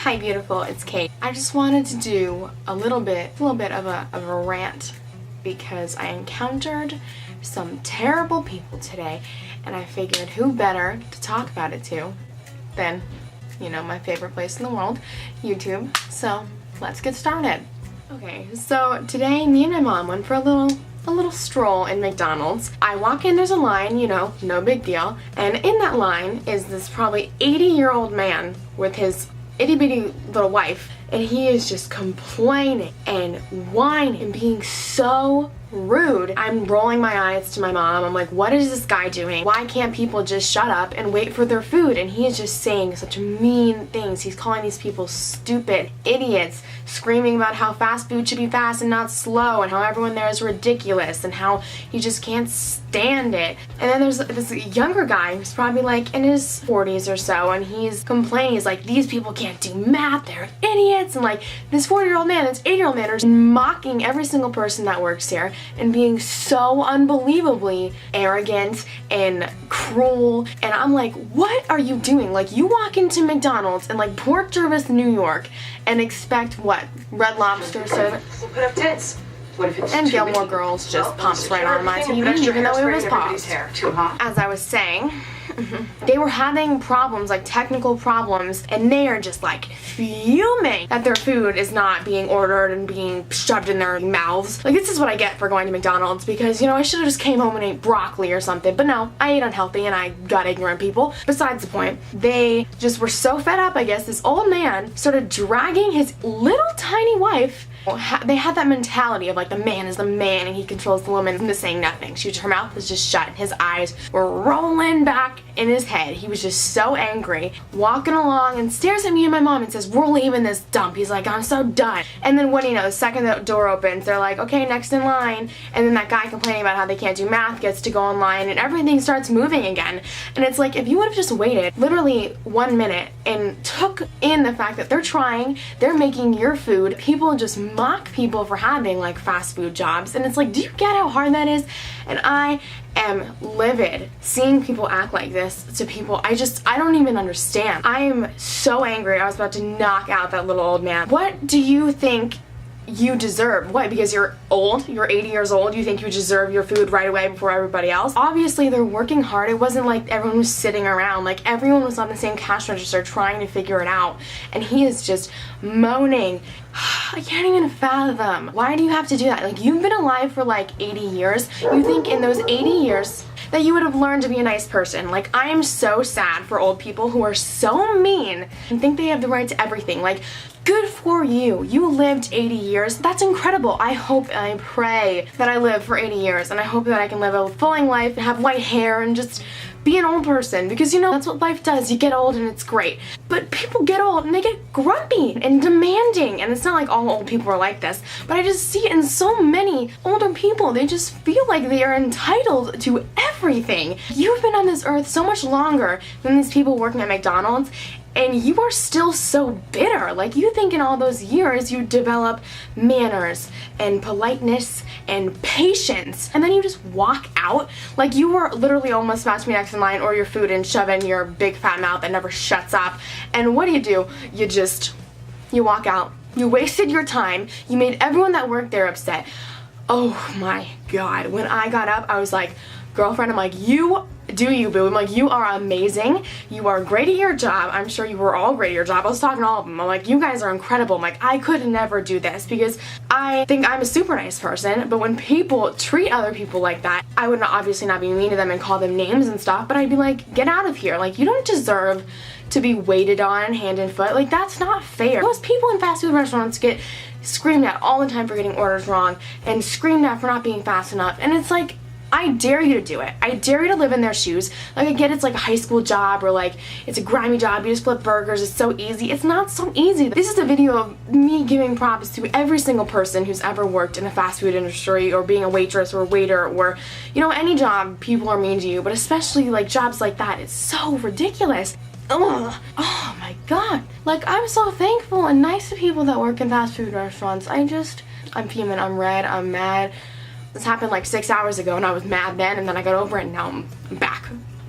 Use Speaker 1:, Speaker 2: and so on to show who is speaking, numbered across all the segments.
Speaker 1: Hi beautiful, it's Kate. I just wanted to do a little bit of a rant because I encountered some terrible people today and I figured who better to talk about it to than, you know, my favorite place in the world, YouTube. So let's get started. Okay, so today me and my mom went for a little stroll in McDonald's. I walk in, there's a line, you know, no big deal, and in that line is this probably 80-year-old man with his itty-bitty little wife, and he is just complaining and whining and being so rude. I'm rolling my eyes to my mom. I'm like, what is this guy doing? Why can't people just shut up and wait for their food? And he is just saying such mean things. He's calling these people stupid idiots, screaming about how fast food should be fast and not slow, and how everyone there is ridiculous, and how he just can't stand it. And then there's this younger guy who's probably like in his 40s or so, and he's complaining. He's like, these people can't do math, they're idiots. And like, this 40-year-old man, this 80-year-old man are mocking every single person that works here and being so unbelievably arrogant and cruel. And I'm like, what are you doing? Like, you walk into McDonald's in like Port Jervis, New York, and expect what? Red Lobster service?
Speaker 2: We'll put up tents. What if it's
Speaker 1: and Gilmore Girls just pumps right on my TV, even though it was paused. As I was saying, they were having problems, like technical problems, and they are just like fuming that their food is not being ordered and being shoved in their mouths. Like, this is what I get for going to McDonald's, because, you know, I should have just came home and ate broccoli or something, but no, I ate unhealthy and I got ignorant people. Besides the point, they just were so fed up, I guess. This old man started dragging his little tiny wife. They had that mentality of like, the man is the man and he controls the woman, and saying nothing. Her mouth was just shut. His eyes were rolling back in his head. He was just so angry, walking along, and stares at me and my mom and says, we're leaving this dump. He's like, I'm so done. And then what do you know, the second the door opens, they're like, okay, next in line. And then that guy complaining about how they can't do math gets to go online, and everything starts moving again. And it's like, if you would have just waited literally 1 minute and took in the fact that they're trying, they're making your food, people just mock people for having like fast food jobs, and it's like, do you get how hard that is? And I am livid seeing people act like this to people. I don't even understand. I am so angry. I was about to knock out that little old man. What do you think you deserve? What, because you're old, you're 80 years old, you think you deserve your food right away before everybody else? Obviously they're working hard. It wasn't like everyone was sitting around. Like, everyone was on the same cash register trying to figure it out, and he is just moaning. I can't even fathom. Why do you have to do that? Like, you've been alive for like 80 years. You think in those 80 years that you would have learned to be a nice person. Like, I am so sad for old people who are so mean and think they have the right to everything. Like, good for you. You lived 80 years. That's incredible. I hope and I pray that I live for 80 years, and I hope that I can live a fulfilling life and have white hair and just be an old person, because, you know, that's what life does. You get old and it's great. But people get old and they get grumpy and demanding, and it's not like all old people are like this, but I just see it in so many older people. They just feel like they are entitled to everything. You've been on this earth so much longer than these people working at McDonald's, and you are still so bitter. Like, you think in all those years you develop manners and politeness and patience, and then you just walk out like you were literally almost about to be next in line, or your food, and shove in your big fat mouth that never shuts up. And what do? You walk out. You wasted your time. You made everyone that worked there upset. Oh my God. When I got up, I was like, girlfriend, I'm like, you do you, boo. I'm like, you are amazing. You are great at your job. I'm sure you were all great at your job. I was talking to all of them. I'm like, you guys are incredible. I'm like, I could never do this, because I think I'm a super nice person, but when people treat other people like that, I would obviously not be mean to them and call them names and stuff, but I'd be like, get out of here. Like, you don't deserve to be waited on hand and foot. Like, that's not fair. Those people in fast food restaurants get screamed at all the time for getting orders wrong, and screamed at for not being fast enough, and it's like, I dare you to do it. I dare you to live in their shoes. Like, I get it's like a high school job, or like it's a grimy job, you just flip burgers, it's so easy. It's not so easy. This is a video of me giving props to every single person who's ever worked in a fast food industry, or being a waitress or a waiter, or, you know, any job. People are mean to you, but especially like jobs like that. It's so ridiculous. Ugh. Oh my God. Like, I'm so thankful and nice to people that work in fast food restaurants. I'm fuming, I'm red, I'm mad. This happened like 6 hours ago, and I was mad then, and then I got over it, and now I'm back.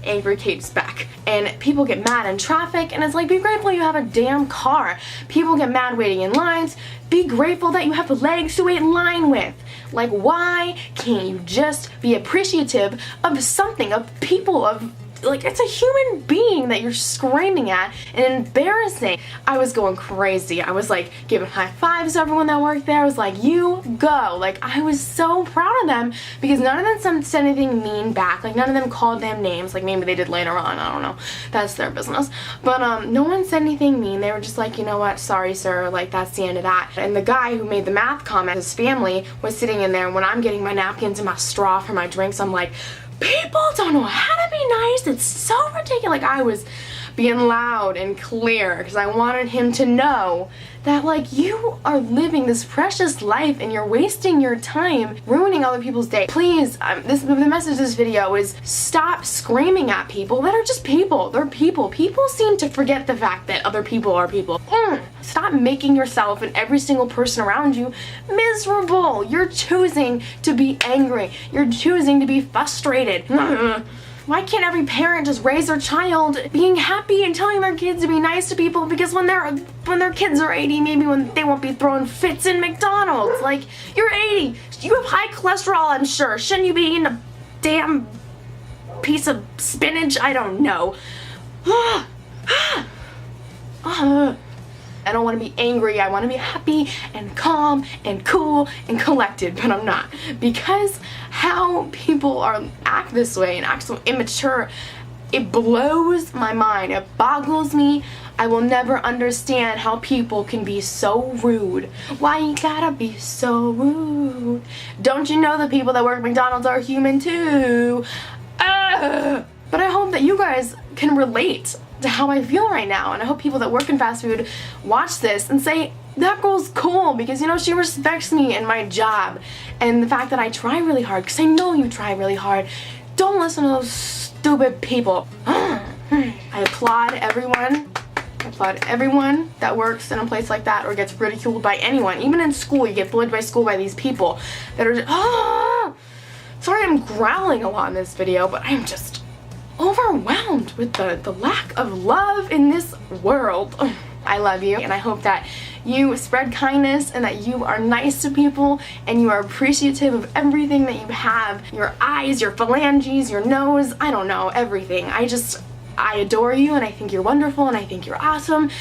Speaker 1: angry Kate's back. And people get mad in traffic, and it's like, be grateful you have a damn car. People get mad waiting in lines. Be grateful that you have legs to wait in line with. Like, why can't you just be appreciative of something, of people, of, like, it's a human being that you're screaming at and embarrassing. I was going crazy. I was like giving high fives to everyone that worked there. I was like, you go. Like, I was so proud of them because none of them said anything mean back. Like, none of them called them names. Like, maybe they did later on. I don't know. That's their business. But no one said anything mean. They were just like, you know what? Sorry, sir. Like, that's the end of that. And the guy who made the math comment, his family was sitting in there, and when I'm getting my napkins and my straw for my drinks, I'm like, people don't know how to be nice. It's so ridiculous. Like, I was being loud and clear because I wanted him to know that, like, you are living this precious life and you're wasting your time ruining other people's day. Please, the message of this video is stop screaming at people that are just people. They're people. People seem to forget the fact that other people are people. Stop making yourself and every single person around you miserable. You're choosing to be angry. You're choosing to be frustrated. Why can't every parent just raise their child being happy and telling their kids to be nice to people, because when their kids are 80, maybe when they won't be throwing fits in McDonald's. Like, you're 80. You have high cholesterol, I'm sure. Shouldn't you be eating a damn piece of spinach? I don't know. I don't want to be angry. I want to be happy and calm and cool and collected, but I'm not. Because how people act this way and act so immature, it blows my mind. It boggles me. I will never understand how people can be so rude. Why you gotta be so rude? Don't you know the people that work at McDonald's are human too? But I hope that you guys can relate to how I feel right now, and I hope people that work in fast food watch this and say, that girl's cool because, you know, she respects me and my job and the fact that I try really hard, because I know you try really hard. Don't listen to those stupid people. I applaud everyone. I applaud everyone that works in a place like that or gets ridiculed by anyone. Even in school, you get bullied by school by these people that are just, Sorry I'm growling a lot in this video, but I'm just overwhelmed with the lack of love in this world. I love you, and I hope that you spread kindness and that you are nice to people and you are appreciative of everything that you have. Your eyes, your phalanges, your nose, I don't know, everything. I adore you, and I think you're wonderful, and I think you're awesome,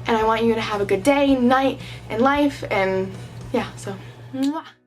Speaker 1: and I want you to have a good day, night, and life, and yeah, so mwah.